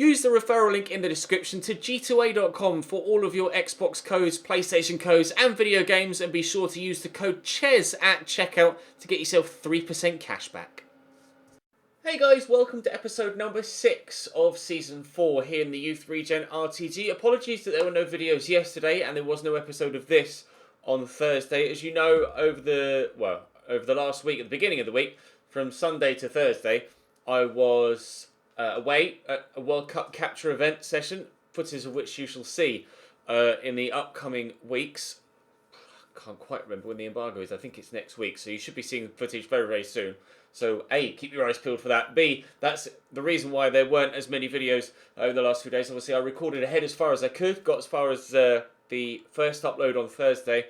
Use the referral link in the description to g2a.com for all of your Xbox codes, PlayStation codes and video games, and be sure to use the code CHES at checkout to get yourself 3% cash back. Hey guys, welcome to episode number 6 of Season 4 here in the Youth Regen RTG. Apologies that there were no videos yesterday and there was no episode of this on Thursday. As you know, over the last week, at the beginning of the week, from Sunday to Thursday, I was away at a World Cup capture event session, footage of which you shall see in the upcoming weeks. I can't quite remember when the embargo is. I think it's next week, so you should be seeing footage very, very soon. So A, keep your eyes peeled for that. B, that's the reason why there weren't as many videos over the last few days. Obviously, I recorded ahead as far as I could, got as far as the first upload on Thursday.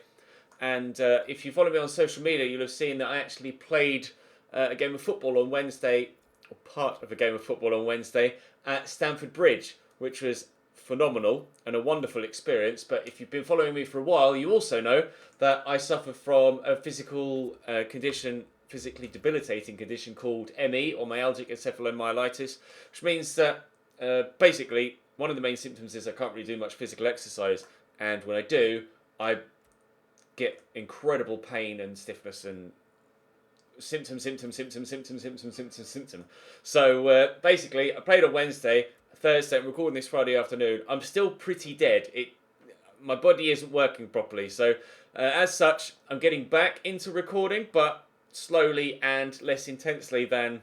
And if you follow me on social media, you'll have seen that I actually played a game of football on Wednesday, or part of a game of football on Wednesday, at Stamford Bridge, which was phenomenal and a wonderful experience. But if you've been following me for a while, you also know that I suffer from a physically debilitating condition called ME, or myalgic encephalomyelitis, which means that basically one of the main symptoms is I can't really do much physical exercise, and when I do, I get incredible pain and stiffness and symptom. So basically, I played on Wednesday, Thursday, I'm recording this Friday afternoon. I'm still pretty dead. My body isn't working properly. So as such, I'm getting back into recording, but slowly and less intensely than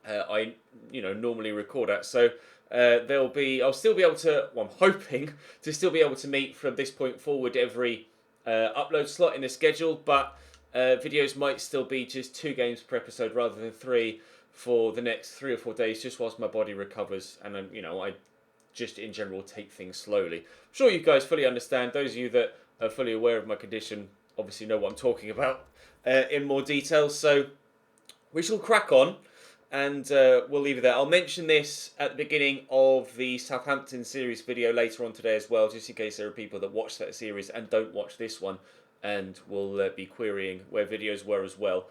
I normally record at. So I'll still be able to, I'm hoping to still be able to meet from this point forward every upload slot in the schedule, but videos might still be just 2 games per episode rather than 3 for the next 3 or 4 days, just whilst my body recovers, and then I just in general take things slowly. I'm sure you guys fully understand. Those of you that are fully aware of my condition obviously know what I'm talking about in more detail. So we shall crack on, and we'll leave it there. I'll mention this at the beginning of the Southampton series video later on today as well, just in case there are people that watch that series and don't watch this one, and will be querying where videos were as well.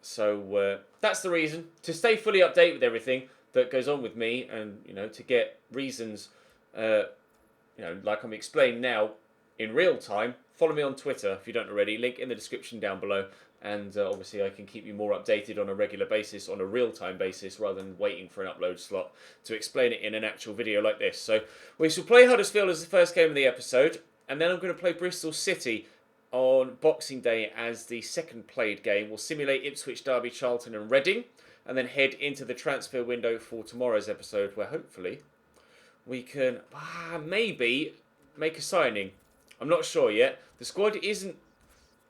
So that's the reason, to stay fully updated with everything that goes on with me, and to get reasons like I'm explaining now in real time. Follow me on Twitter if you don't already, link in the description down below, and obviously I can keep you more updated on a regular basis, on a real-time basis, rather than waiting for an upload slot to explain it in an actual video like this. So we shall play Huddersfield as the first game of the episode, and then I'm going to play Bristol City on Boxing Day as the second played game. We'll simulate Ipswich, Derby, Charlton and Reading, and then head into the transfer window for tomorrow's episode, where hopefully we can maybe make a signing. I'm not sure yet. The squad isn't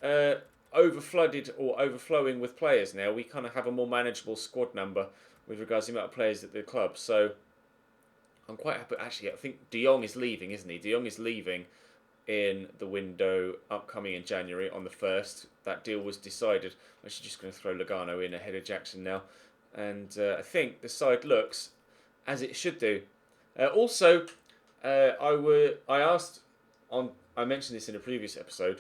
overflooded or overflowing with players now. We kind of have a more manageable squad number with regards to the amount of players at the club. So I'm quite happy. Actually, I think De Jong is leaving, isn't he? De Jong is leaving in the window upcoming in January on the 1st. That deal was decided. I'm actually just going to throw Logano in ahead of Jackson now. And I think the side looks as it should do. Also, I mentioned this in a previous episode.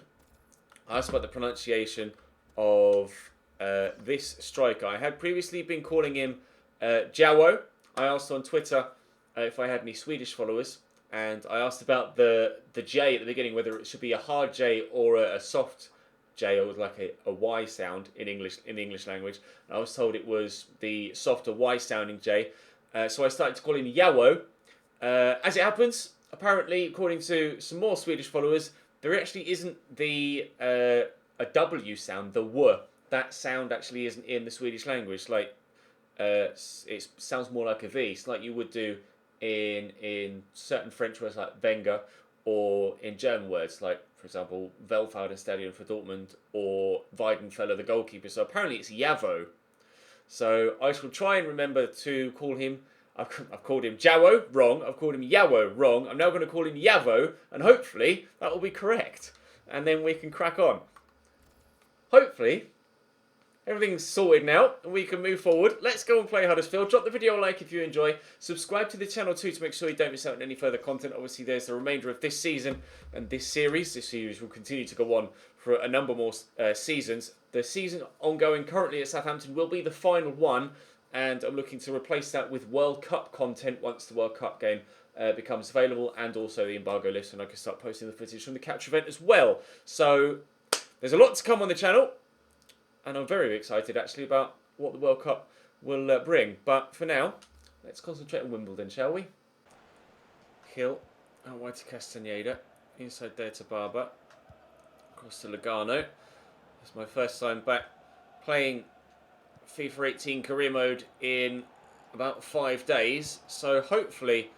I asked about the pronunciation of this striker. I had previously been calling him Jawo. I asked on Twitter if I had any Swedish followers, and I asked about the J at the beginning, whether it should be a hard J or a soft J, or like a Y sound in the English language. And I was told it was the softer Y sounding J. So I started to call him Jawo. As it happens, apparently, according to some more Swedish followers, there actually isn't a W sound, the W. That sound actually isn't in the Swedish language. Like it sounds more like a V. It's like you would do in certain French words like Wenger, or in German words like, for example, Weltfahrtenstadion for Dortmund, or Weidenfeller, the goalkeeper. So apparently it's Javo. So I shall try and remember to call him. I've called him Jawo, wrong. I've called him Yawo, wrong. I'm now going to call him Yavo, and hopefully that will be correct. And then we can crack on. Hopefully everything's sorted now and we can move forward. Let's go and play Huddersfield. Drop the video a like if you enjoy. Subscribe to the channel too to make sure you don't miss out on any further content. Obviously there's the remainder of this season and this series. This series will continue to go on for a number more seasons. The season ongoing currently at Southampton will be the final one and I'm looking to replace that with World Cup content once the World Cup game becomes available, and also the embargo list, and I can start posting the footage from the capture event as well. So there's a lot to come on the channel, and I'm very excited actually about what the World Cup will bring. But for now, let's concentrate on Wimbledon, shall we? Hill, out wide to Castaneda, inside there to Barber, across to Lugano. It's my first time back playing FIFA 18 career mode in about 5 days, so hopefully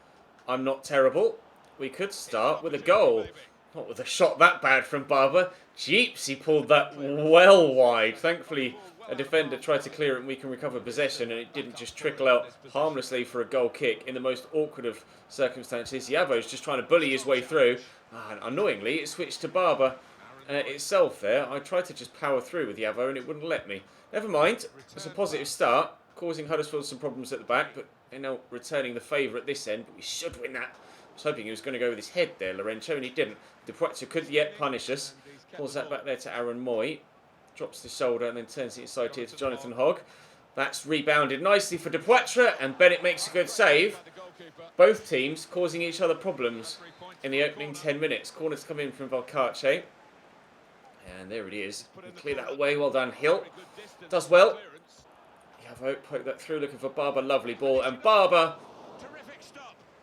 I'm not terrible. We could start with a goal. Not with a shot that bad from Barber. Jeeps, he pulled that well wide. Thankfully, a defender tried to clear it and we can recover possession, and it didn't just trickle out harmlessly for a goal kick in the most awkward of circumstances. Yavo's just trying to bully his way through. And annoyingly, it switched to Barber itself there. I tried to just power through with Yavo and it wouldn't let me. Never mind, it's a positive start, causing Huddersfield some problems at the back, but they're now returning the favour at this end. But we should win that. I was hoping he was going to go with his head there, Lorenzo, and he didn't. Depoitre could yet punish us. Pulls that back there to Aaron Moy. Drops the shoulder and then turns it inside here to Jonathan Hogg. That's rebounded nicely for Depoitre, and Bennett makes a good save. Both teams causing each other problems in the opening 10 minutes. Corner to come in from Valcarce. And there it is. Clear that away. Well done, Hill. Does well. Yavo poked that through, looking for Barber. Lovely ball. And Barber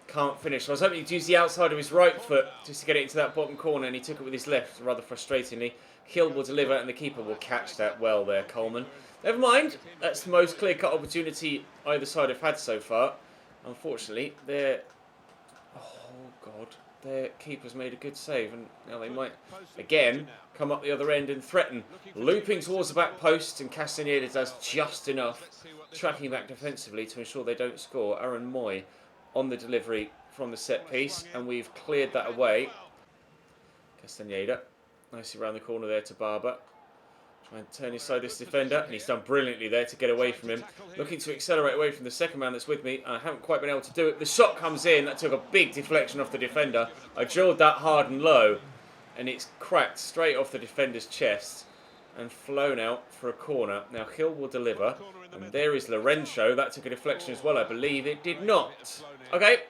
can't finish. I was hoping he'd use the outside of his right foot just to get it into that bottom corner, and he took it with his left, rather frustratingly. Hill will deliver, and the keeper will catch that well there, Coleman. Never mind. That's the most clear-cut opportunity either side have had so far. Unfortunately, their keeper's made a good save, and now they might again come up the other end and threaten. Looping towards the back post, and Castaneda does just enough, tracking back defensively to ensure they don't score. Aaron Moy on the delivery from the set piece, and we've cleared that away. Castaneda, nicely around the corner there to Barber. Try and turn inside this defender, and he's done brilliantly there to get away from him. Looking to accelerate away from the second man that's with me. I haven't quite been able to do it. The shot comes in. That took a big deflection off the defender. I drilled that hard and low, and it's cracked straight off the defender's chest and flown out for a corner. Now Hill will deliver, and there is Lorenzo. That took a deflection as well, I believe. It did not. Okay,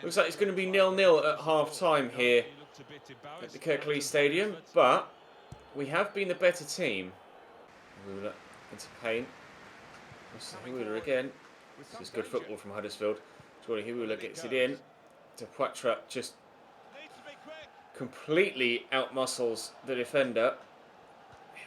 looks like it's going to be 0-0 at half-time here at the Kirklees Stadium, but we have been the better team. Wheeler into pain. Wheeler again. This is good football from Huddersfield. Jordan Wheeler gets it in. Depoitre just completely outmuscles the defender.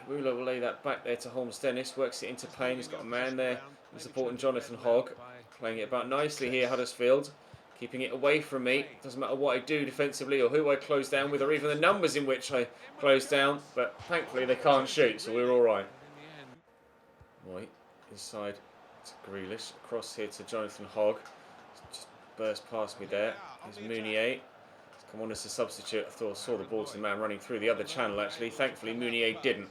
Wheeler will lay that back there to Holmes Dennis. Works it into pain. He's got a man there supporting Jonathan Hogg. Playing it about nicely here, Huddersfield. Keeping it away from me. Doesn't matter what I do defensively or who I close down with or even the numbers in which I close down. But thankfully they can't shoot, so we're all right. Right, inside to Grealish. Across here to Jonathan Hogg. Just burst past me there. There's Mounier. He's come on as a substitute. I saw the ball to the man running through the other channel actually. Thankfully Mounier didn't.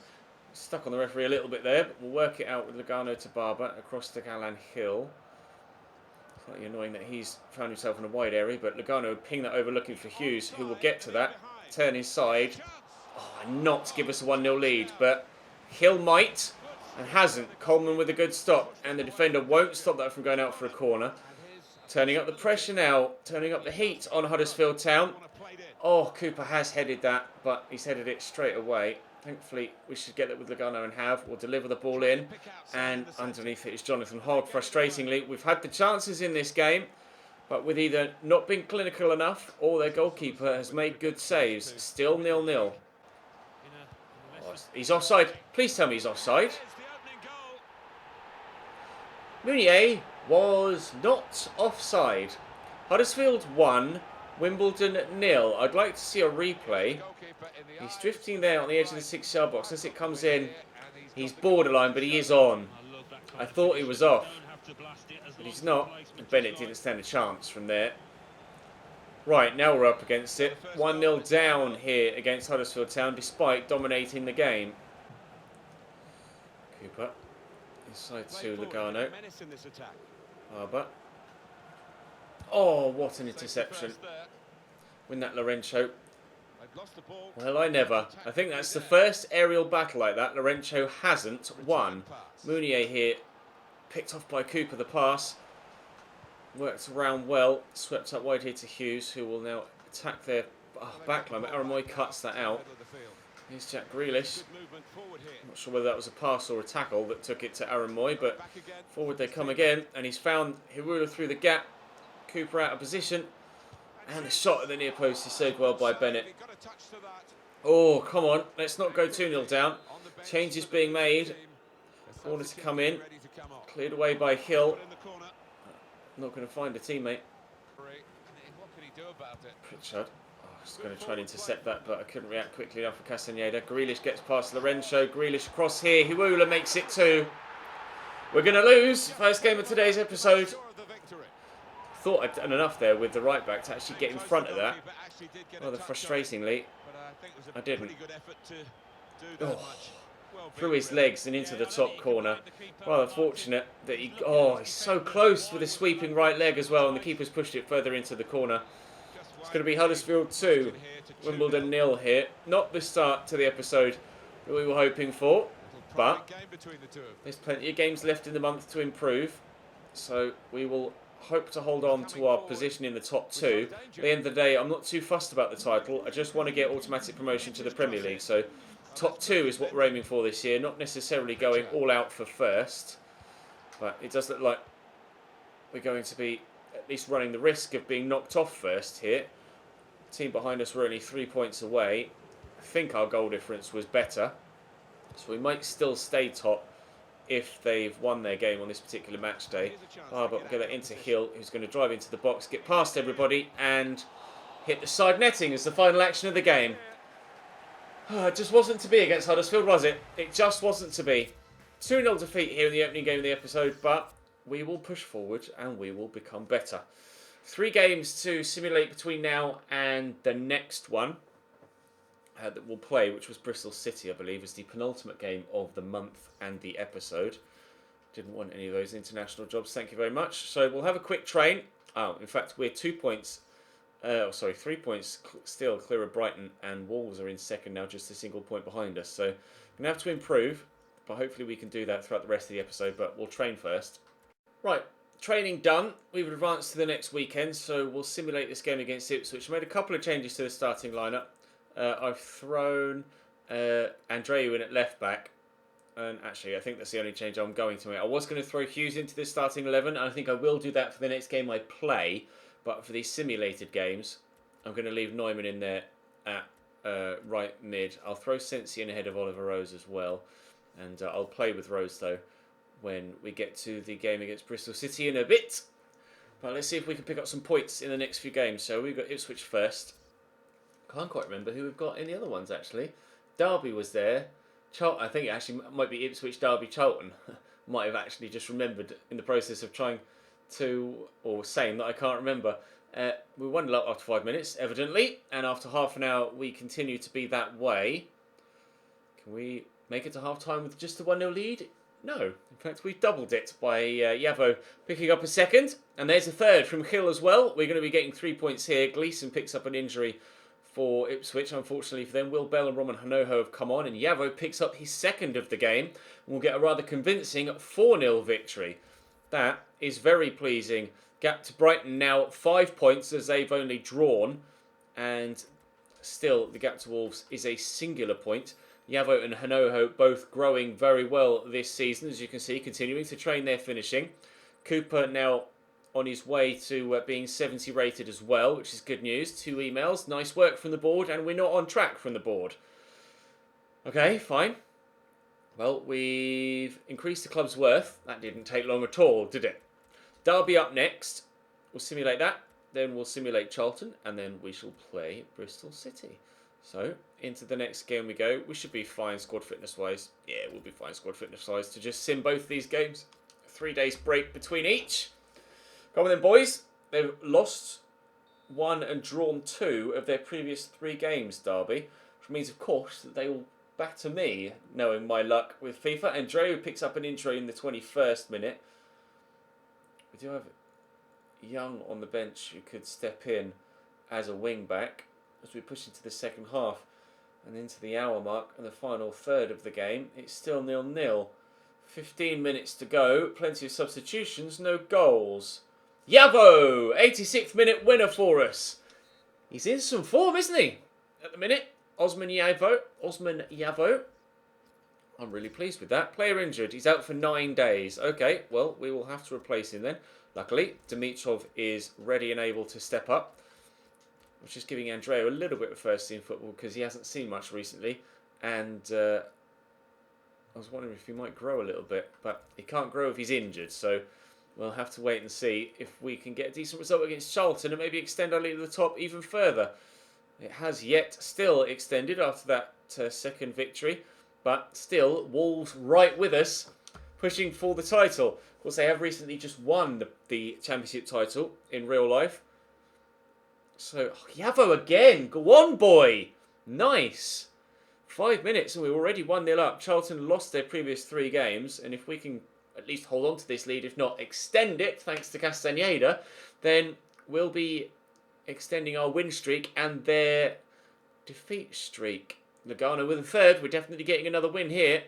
Stuck on the referee a little bit there, but we'll work it out with Lugano to Barber. Across to Galan Hill. Slightly annoying that he's found himself in a wide area, but Lugano ping that over looking for Hughes, who will get to that. Turn inside. Oh, and not give us a 1-0 lead, but Hill might and hasn't. Coleman with a good stop, and the defender won't stop that from going out for a corner. Turning up the pressure now, turning up the heat on Huddersfield Town. Oh, Cooper has headed that, but he's headed it straight away. Thankfully, we should get that with Lugano and have. We'll deliver the ball in. And underneath it is Jonathan Hogg. Frustratingly, we've had the chances in this game, but with either not being clinical enough or their goalkeeper has made good saves. Still 0-0. Oh, he's offside. Please tell me he's offside. Mounier was not offside. Huddersfield 1, Wimbledon 0. I'd like to see a replay. He's drifting there on the edge of the 6-yard box. As it comes in, he's borderline, but he is on. I thought he was off, but he's not. And Bennett didn't stand a chance from there. Right, now we're up against it. 1-0 down here against Huddersfield Town, despite dominating the game. Cooper. Inside to Lugano. Barber. Oh, what an interception. Win that, Lorenzo. Well, I never. I think that's the first aerial battle like that Lorenzo hasn't won. Mounier here Picked off by Cooper, the pass. Worked around well. Swept up wide here to Hughes, who will now attack their backline. But Aramoy cuts that out. Here's Jack Grealish. I'm not sure whether that was a pass or a tackle that took it to Aramoy, but forward they come again. And he's found Hirula through the gap. Cooper out of position. And the shot at the near post is saved well by Bennett. Oh, come on. Let's not go 2-0 down. Changes being made. Corner to come in. Cleared away by Hill. Not going to find a teammate. Pritchard. Oh, I was going to try and intercept that, but I couldn't react quickly enough for Castaneda. Grealish gets past Lorenzo. Grealish across here. Hiwula makes it 2. We're going to lose. First game of today's episode. Thought I'd done enough there with the right back to actually get in front of that. Rather frustratingly, I didn't. Oh, through his legs and into the top corner. Rather fortunate that he's so close with his sweeping right leg as well, and the keeper's pushed it further into the corner. It's going to be Huddersfield 2, Wimbledon 0 here. Not the start to the episode that we were hoping for, but there's plenty of games left in the month to improve, so we will hope to hold on to our position in the top 2. At the end of the day, I'm not too fussed about the title. I just want to get automatic promotion to the Premier League. So top 2 is what we're aiming for this year. Not necessarily going all out for first. But it does look like we're going to be at least running the risk of being knocked off first here. The team behind us were only 3 points away. I think our goal difference was better. So we might still stay top if they've won their game on this particular match day. But we'll get that into Hill, who's going to drive into the box, get past everybody, and hit the side netting as the final action of the game. It just wasn't to be against Huddersfield, was it? It just wasn't to be. 2-0 defeat here in the opening game of the episode, but we will push forward and we will become better. 3 games to simulate between now and the next one that we'll play, which was Bristol City, I believe, is the penultimate game of the month and the episode. Didn't want any of those international jobs, thank you very much. So we'll have a quick train. Oh, in fact, we're 3 points still clear of Brighton, and Wolves are in second now, just a single point behind us. So we're going to have to improve, but hopefully we can do that throughout the rest of the episode, but we'll train first. Right, training done. We've advanced to the next weekend, so we'll simulate this game against Ipswich. I made a couple of changes to the starting lineup. I've thrown Andreu in at left back, and actually I think that's the only change I'm going to make. I was going to throw Hughes into the starting 11, and I think I will do that for the next game I play, but for these simulated games I'm going to leave Neumann in there at right mid. I'll throw Sensi in ahead of Oliver Rose as well, and I'll play with Rose though when we get to the game against Bristol City in a bit. But let's see if we can pick up some points in the next few games. So we've got Ipswich first. Can't quite remember who we've got in the other ones actually. Derby was there. Charlton, I think it actually might be Ipswich, Derby, Charlton. Might have actually just remembered in the process of trying to, or saying that I can't remember. We won a lot after 5 minutes, evidently, and after half an hour we continue to be that way. Can we make it to half time with just a 1-0 lead? No. In fact, we doubled it by Yavo picking up a second, and there's a third from Hill as well. We're going to be getting 3 points here. Gleeson picks up an injury for Ipswich, unfortunately for them. Will Bell and Roman Hanoho have come on, and Yavo picks up his second of the game. We'll get a rather convincing 4-0 victory. That is very pleasing. Gap to Brighton now 5 points as they've only drawn, and still the gap to Wolves is a singular point. Yavo and Hanoho both growing very well this season, as you can see, continuing to train their finishing. Cooper now on his way to being 70 rated as well, which is good news. 2 emails, nice work from the board, and we're not on track from the board. Okay, fine. Well, we've increased the club's worth. That didn't take long at all, did it? Derby up next. We'll simulate that. Then we'll simulate Charlton, and then we shall play Bristol City. So, into the next game we go. We should be fine squad fitness-wise. Yeah, we'll be fine squad fitness-wise to just sim both these games. 3 days break between each. Come on then, boys. They've lost 1 and drawn 2 of their previous 3 games, Derby. Which means, of course, that they will batter me, knowing my luck with FIFA. Andreu picks up an injury in the 21st minute. We do have Young on the bench who could step in as a wing-back as we push into the second half and into the hour mark and the final third of the game. It's still 0-0. 15 minutes to go. Plenty of substitutions, no goals. Yavo! 86th minute winner for us. He's in some form, isn't he? At the minute. Osman Yavo. I'm really pleased with that. Player injured. He's out for 9 days. Okay, well, we will have to replace him then. Luckily, Dimitrov is ready and able to step up. I was just giving Andreu a little bit of first team football because he hasn't seen much recently. And I was wondering if he might grow a little bit. But he can't grow if he's injured. So we'll have to wait and see if we can get a decent result against Charlton and maybe extend our lead to the top even further. It has yet still extended after that second victory. But still, Wolves right with us, pushing for the title. Of course, they have recently just won the Championship title in real life. So, Yavo again. Go on, boy. Nice. 5 minutes and we're already 1-0 up. Charlton lost their previous 3 games. And if we can at least hold on to this lead, if not extend it, thanks to Castañeda, then we'll be extending our win streak and their defeat streak. Lugano with a third. We're definitely getting another win here.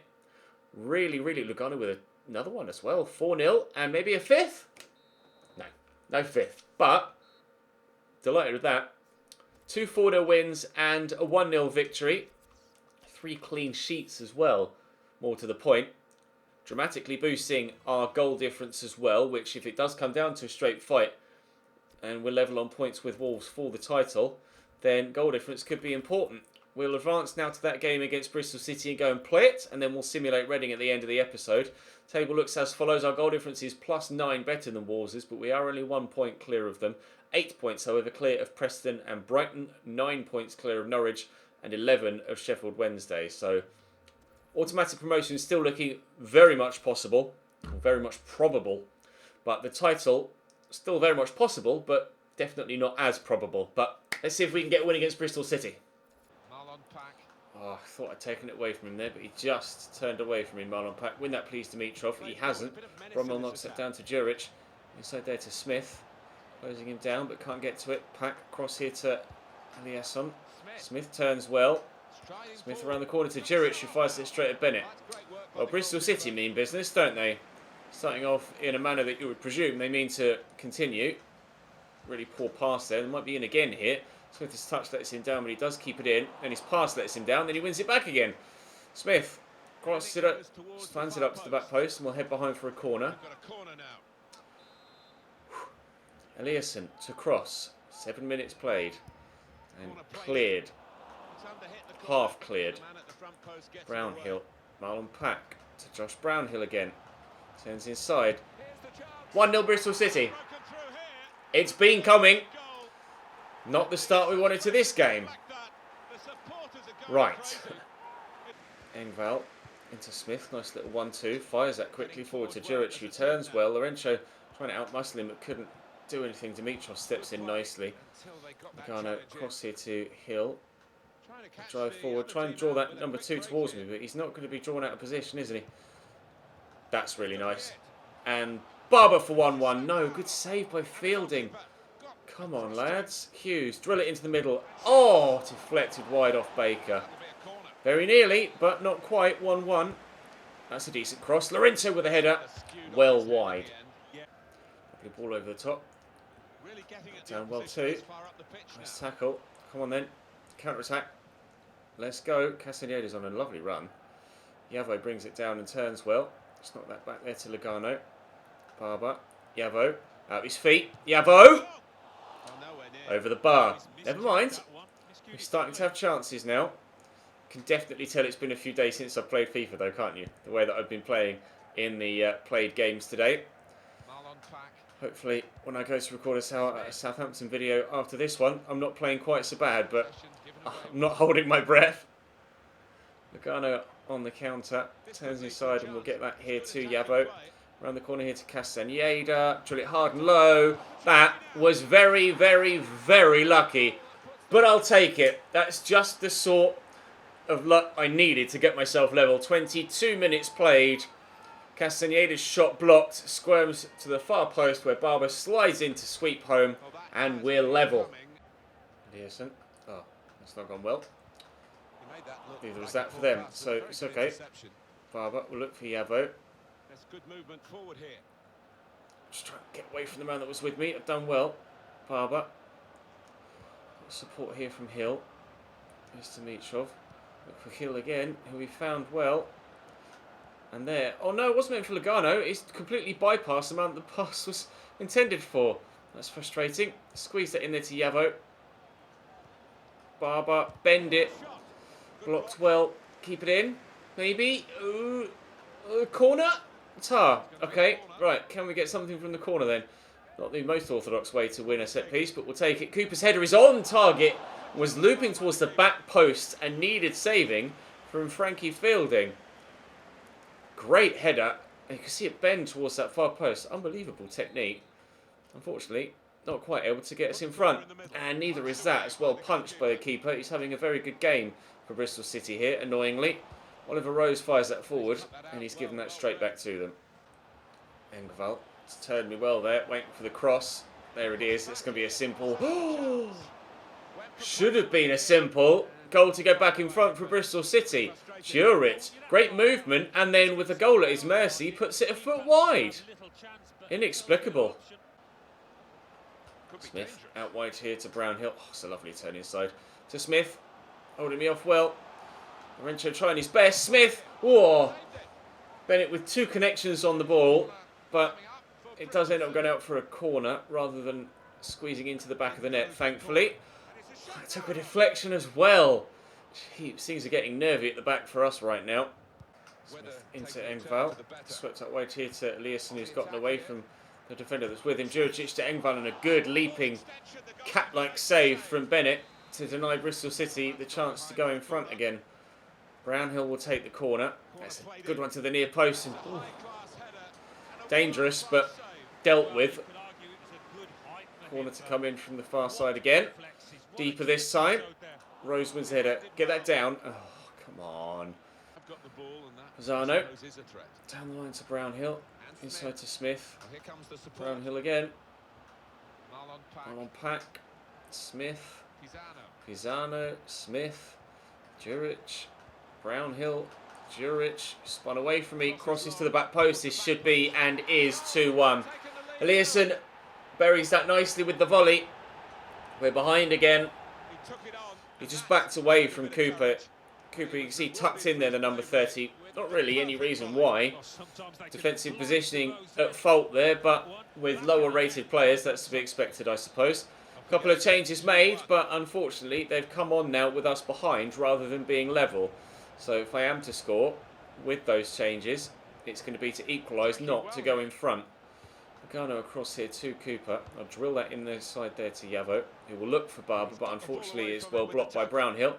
Really, Lugano with another one as well. 4-0 and maybe a 5th? No 5th. But, delighted with that. 2 4-0 wins and a 1-0 victory. 3 clean sheets as well. More to the point. Dramatically boosting our goal difference as well, which if it does come down to a straight fight and we're level on points with Wolves for the title, then goal difference could be important. We'll advance now to that game against Bristol City and go and play it, and then we'll simulate Reading at the end of the episode. Table looks as follows. Our goal difference is +9 better than Wolves', but we are only 1 point clear of them. 8 points, however, clear of Preston and Brighton. 9 points clear of Norwich, and 11 of Sheffield Wednesday. So, automatic promotion is still looking very much possible, very much probable. But the title, still very much possible, but definitely not as probable. But let's see if we can get a win against Bristol City. Oh, I thought I'd taken it away from him there, but he just turned away from him, Marlon Pack. Win that, please, Dimitrov. He hasn't. Bromwell knocks it down to Juric. Inside there to Smith. Closing him down, but can't get to it. Pack across here to Eliasson. Smith turns well. Smith around the corner to Juric, who fires it straight at Bennett. Well, Bristol City mean business, don't they? Starting off in a manner that you would presume they mean to continue. Really poor pass there. They might be in again here. Smith's touch lets him down, but he does keep it in. And his pass lets him down, then he wins it back again. Smith crosses it up, slams it up to the back post, and we'll head behind for a corner. Eliasson to cross. 7 minutes played. And cleared. Half cleared. Brownhill. Marlon Pack to Josh Brownhill again. Turns inside. 1-0 Bristol City. It's been coming. Not the start we wanted to this game. Right. Engvall into Smith. Nice little 1-2. Fires that quickly forward to Juric, who turns well. Lorenzo trying to outmuscle him but couldn't do anything. Dimitrov steps in nicely. Lugano cross here to Hill. Drive forward. Try and draw that number 2 towards me, but he's not going to be drawn out of position, is he? That's really nice. And Barber for 1-1. No, good save by Fielding. Come on, lads. Hughes, drill it into the middle. Oh, deflected wide off Baker. Very nearly, but not quite. 1-1. That's a decent cross. Lorenzo with a header. Well wide. Lovely ball over the top. Down well too. Nice tackle. Come on then. Counter-attack. Let's go. Castañeda's on a lovely run. Yavo brings it down and turns well. Just knock that back there to Lugano. Barber. Yavo. Out his feet. Yavo! Over the bar. Never mind. We're starting to have chances now. Can definitely tell it's been a few days since I've played FIFA though, can't you? The way that I've been playing in the played games today. Hopefully when I go to record a Southampton video after this one, I'm not playing quite so bad, but I'm not holding my breath. Lugano on the counter. Turns inside and we'll get that here to Yavo. Around the corner here to Castañeda. Drill it hard and low. That was very, very, very lucky. But I'll take it. That's just the sort of luck I needed to get myself level. 22 minutes played. Castañeda's shot blocked. Squirms to the far post where Barber slides in to sweep home. And we're level. Eliasson. Oh, that's not gone well. Neither was that for them. So it's okay. Barber will look for Yavo. There's good movement forward here. Just trying to get away from the man that was with me. I've done well. Barber. Support here from Hill. Here's to Mitrov. Look for Hill again, who we found well. And there. Oh no, it wasn't meant for Lugano. It's completely bypassed the man the pass was intended for. That's frustrating. Squeeze that in there to Yavo. Barber. Bend it. Blocked well. Keep it in. Maybe. Ooh. Corner. Tar. Okay. Right. Can we get something from the corner then? Not the most orthodox way to win a set piece, but we'll take it. Cooper's header is on target. Was looping towards the back post and needed saving from Frankie Fielding. Great header. You can see it bend towards that far post. Unbelievable technique. Unfortunately, not quite able to get us in front. And neither is that. It's well punched by the keeper. He's having a very good game for Bristol City here, annoyingly. Oliver Rose fires that forward, and he's given that straight back to them. Engvall. It's turned me well there, waiting for the cross. There it is. It's going to be a simple... Should have been a simple goal to go back in front for Bristol City. Juric, great movement, and then with the goal at his mercy, puts it a foot wide. Inexplicable. Smith out wide here to Brownhill. Oh, it's a lovely turn inside. To Smith, holding me off well. Lorenzo trying his best. Smith, whoa. Bennett with two connections on the ball, but it does end up going out for a corner rather than squeezing into the back of the net, thankfully. It took a deflection as well. Jeez, things are getting nervy at the back for us right now. Smith into Engvall. Swept up wide here to Eliasson, who's gotten away from the defender that's with him. Juricic to Engvall, and a good leaping cat-like save from Bennett to deny Bristol City the chance to go in front again. Brownhill will take the corner. That's a good one to the near post. And, dangerous, but dealt with. Corner to come in from the far side again. Deeper this time. Roseman's header. Get that down. Oh, come on. Pizzano. Down the line to Brownhill. Inside to Smith. Brownhill again. Marlon Pack. Smith. Pizzano. Smith. Juric. Brownhill. Juric. Spun away from me. Crosses to the back post. This should be and is 2-1. Eliasson buries that nicely with the volley. We're behind again. He just backed away from Cooper. Cooper, you can see, tucked in there, the number 30. Not really any reason why. Defensive positioning at fault there, but with lower rated players, that's to be expected, I suppose. A couple of changes made, but unfortunately, they've come on now with us behind rather than being level. So if I am to score with those changes, it's going to be to equalise, not to go in front. Lugano across here to Cooper. I'll drill that in the side there to Yavo, who will look for Barber, but unfortunately is well blocked by Brownhill.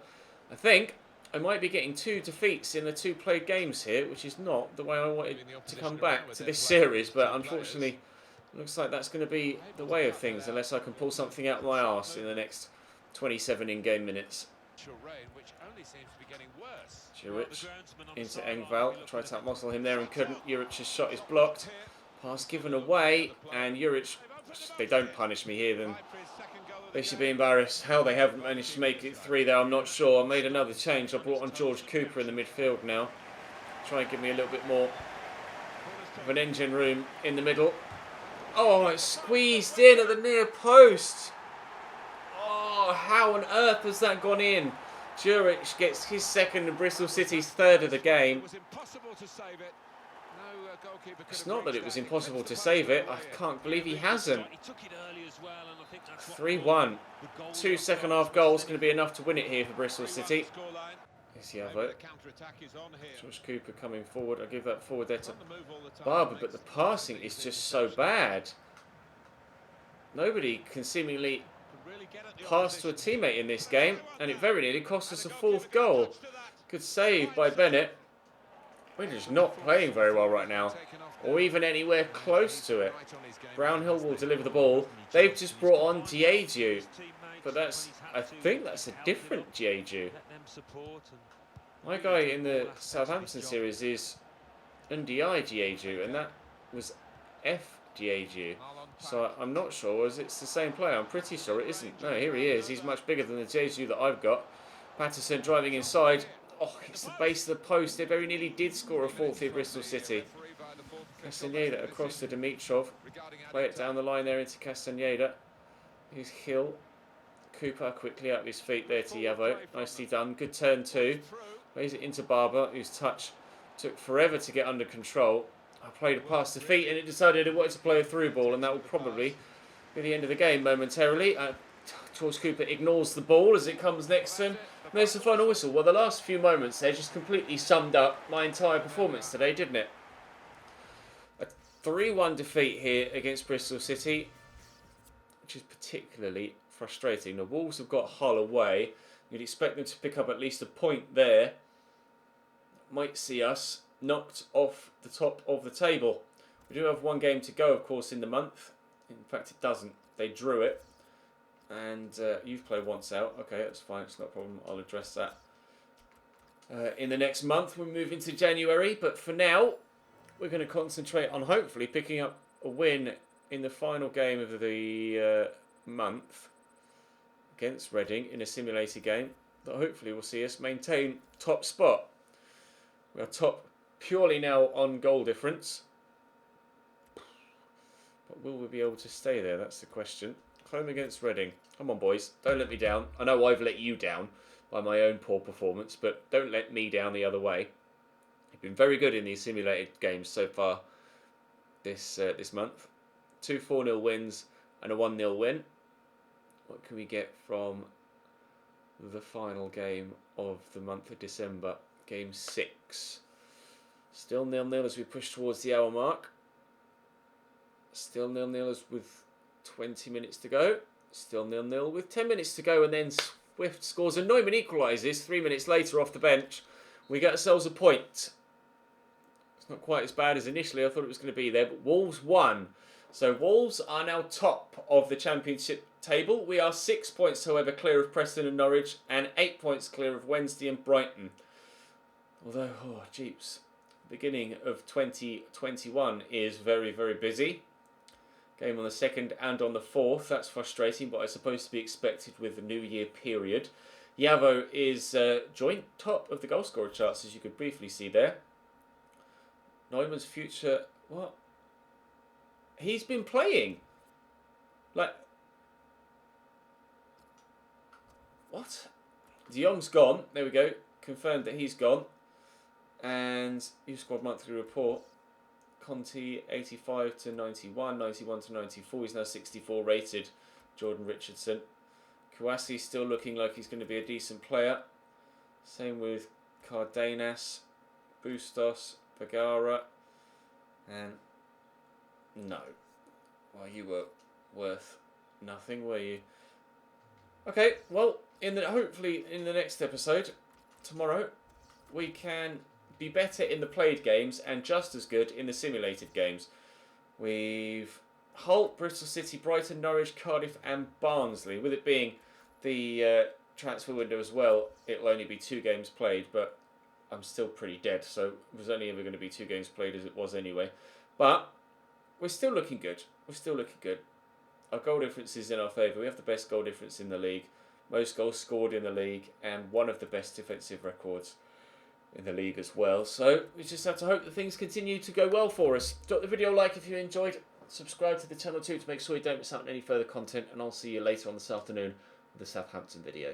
I think I might be getting 2 defeats in the 2 played games here, which is not the way I wanted to come back to this series, but unfortunately looks like that's going to be the way of things unless I can pull something out of my arse in the next 27 in-game minutes. Juric into Engvall. Tried to outmuscle him there and couldn't. Juric's shot is blocked. Pass given away, and Juric, they don't punish me here, then they should be embarrassed. How they haven't managed to make it 3 there, I'm not sure. I made another change. I brought on George Cooper in the midfield now. Try and give me a little bit more of an engine room in the middle. Oh, it's squeezed in at the near post. Oh, how on earth has that gone in? Juric gets his second and Bristol City's third of the game. It's not that it was impossible to save it. I can't believe he hasn't. 3-1. 2 second half goals going to be enough to win it here for Bristol City. Here's Yavo. George Cooper coming forward. I give that forward there to Barber, but the passing is just so bad. Nobody can seemingly pass to a teammate in this game, and it very nearly cost us a 4th goal. Good save by Bennett. We're just not playing very well right now, or even anywhere close to it. Brownhill will deliver the ball. They've just brought on Diaghiu, but I think that's a different Diaghiu. My guy in the Southampton series is Ndiaye Diaghiu, and that was F Diaghiu. So I'm not sure as it's the same player. I'm pretty sure it isn't. No, here he is. He's much bigger than the Diaghiu that I've got. Patterson driving inside. Oh, it's the base of the post. They very nearly did score a 4th here, Bristol City. Castaneda across to Dimitrov. Play it down the line there into Castaneda. Here's Hill. Cooper quickly up his feet there to Yavo. Nicely done. Good turn too. Plays it into Barber, whose touch took forever to get under control. I played it past the feet and it decided it wanted to play a through ball, and that will probably be the end of the game momentarily. George Cooper ignores the ball as it comes next to him. And there's the final whistle. Well, the last few moments there just completely summed up my entire performance today, didn't it? A 3-1 defeat here against Bristol City, which is particularly frustrating. The Wolves have got Hull away. You'd expect them to pick up at least a point there. Might see us knocked off the top of the table. We do have one game to go, of course, in the month. In fact, it doesn't. They drew it. And you've played once out. Okay, that's fine. It's not a problem. I'll address that in the next month. We'll move into January. But for now, we're going to concentrate on hopefully picking up a win in the final game of the month against Reading in a simulated game that hopefully will see us maintain top spot. We are top purely now on goal difference. But will we be able to stay there? That's the question. Home against Reading. Come on, boys. Don't let me down. I know I've let you down by my own poor performance, but don't let me down the other way. You've been very good in these simulated games so far this month. 2 4-0 wins and a 1-0 win. What can we get from the final game of the month of December? Game 6. Still 0-0 as we push towards the hour mark. Still 0-0 as with 20 minutes to go. Still 0-0 with 10 minutes to go, and then Swift scores and Neumann equalises 3 minutes later off the bench. We get ourselves a point. It's not quite as bad as initially I thought it was going to be there, but Wolves won. So Wolves are now top of the Championship table. We are 6 points, however, clear of Preston and Norwich, and 8 points clear of Wednesday and Brighton. Although, oh, jeeps, beginning of 2021 is very, very busy. Game on the 2nd and on the 4th. That's frustrating, but I suppose to be expected with the New Year period. Yavo is joint top of the goal scorer charts, as you could briefly see there. Neumann's future... What? He's been playing. Like... What? De Jong's gone. There we go. Confirmed that he's gone. And youth squad monthly report. Conti 85 to 91, 91 to 94. He's now 64 rated. Jordan Richardson. Kouassi still looking like he's going to be a decent player. Same with Cardenas, Bustos, Vergara, and no. Well, you were worth nothing, were you? Okay, well, hopefully in the next episode tomorrow we can be better in the played games and just as good in the simulated games. We've Hull, Bristol City, Brighton, Norwich, Cardiff and Barnsley. With it being the transfer window as well, it'll only be 2 games played, but I'm still pretty dead, so it was only ever going to be 2 games played as it was anyway. But we're still looking good. We're still looking good. Our goal difference is in our favour. We have the best goal difference in the league, most goals scored in the league, and one of the best defensive records in the league as well. So we just have to hope that things continue to go well for us. Drop the video a like if you enjoyed. Subscribe to the channel too to make sure you don't miss out on any further content, and I'll see you later on this afternoon with the Southampton video.